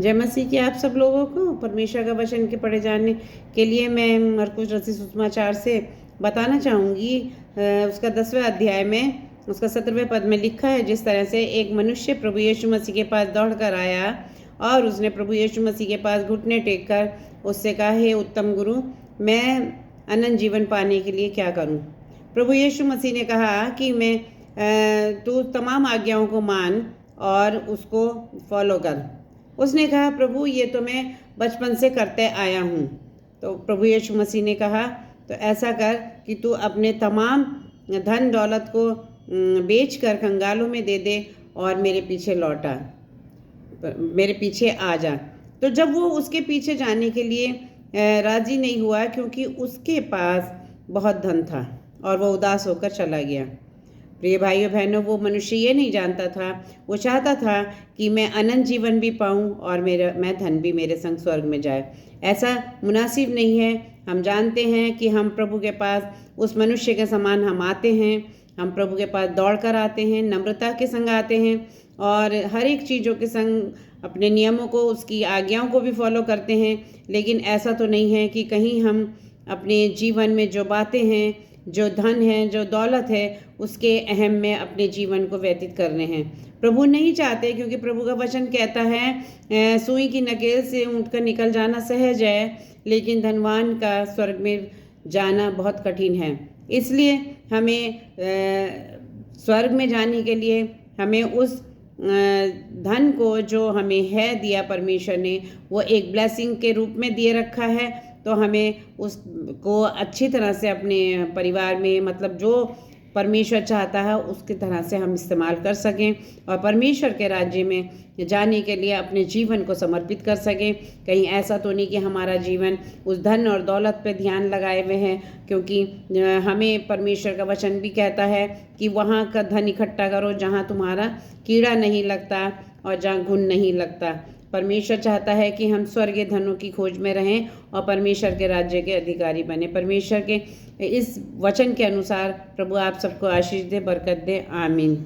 जय मसीह की आप सब लोगों को। परमेश्वर का वचन के पढ़े जाने के लिए मैं मरकुस रचित सुसमाचार से बताना चाहूँगी। उसका 10वें अध्याय में उसका 17वें पद में लिखा है, जिस तरह से एक मनुष्य प्रभु यीशु मसीह के पास दौड़ कर आया और उसने प्रभु यीशु मसीह के पास घुटने टेक कर उससे कहा, हे उत्तम गुरु, मैं अनंत जीवन पाने के लिए क्या करूं? प्रभु यीशु मसीह ने कहा कि तू तमाम आज्ञाओं को मान और उसको फॉलो कर। उसने कहा, प्रभु ये तो मैं बचपन से करते आया हूँ। तो प्रभु यीशु मसीह ने कहा, तो ऐसा कर कि तू अपने तमाम धन दौलत को बेच कर कंगालों में दे दे और मेरे पीछे लौटा, मेरे पीछे आ जा। तो जब वो उसके पीछे जाने के लिए राजी नहीं हुआ, क्योंकि उसके पास बहुत धन था और वो उदास होकर चला गया। प्रिय भाइयों बहनों, वो मनुष्य ये नहीं जानता था, वो चाहता था कि मैं अनंत जीवन भी पाऊं और मैं धन भी मेरे संग स्वर्ग में जाए। ऐसा मुनासिब नहीं है। हम जानते हैं कि हम प्रभु के पास उस मनुष्य के समान हम आते हैं। हम प्रभु के पास दौड़ कर आते हैं, नम्रता के संग आते हैं और हर एक चीज़ों के संग अपने नियमों को, उसकी आज्ञाओं को भी फॉलो करते हैं। लेकिन ऐसा तो नहीं है कि कहीं हम अपने जीवन में जो बातें हैं, जो धन है, जो दौलत है, उसके अहम में अपने जीवन को व्यतीत करने हैं। प्रभु नहीं चाहते, क्योंकि प्रभु का वचन कहता है, सुई की नकेल से ऊँटकर निकल जाना सहज है, लेकिन धनवान का स्वर्ग में जाना बहुत कठिन है। इसलिए हमें स्वर्ग में जाने के लिए हमें उस धन को जो हमें है दिया परमेश्वर ने, वो एक ब्लेसिंग के रूप में दिए रखा है। तो हमें उसको अच्छी तरह से अपने परिवार में, मतलब जो परमेश्वर चाहता है उसकी तरह से हम इस्तेमाल कर सकें और परमेश्वर के राज्य में जाने के लिए अपने जीवन को समर्पित कर सकें। कहीं ऐसा तो नहीं कि हमारा जीवन उस धन और दौलत पे ध्यान लगाए हुए हैं, क्योंकि हमें परमेश्वर का वचन भी कहता है कि वहाँ का धन इकट्ठा करो जहाँ तुम्हारा कीड़ा नहीं लगता और जहाँ घुन नहीं लगता। परमेश्वर चाहता है कि हम स्वर्गीय धनों की खोज में रहें और परमेश्वर के राज्य के अधिकारी बने। परमेश्वर के इस वचन के अनुसार प्रभु आप सबको आशीष दे, बरकत दे। आमीन।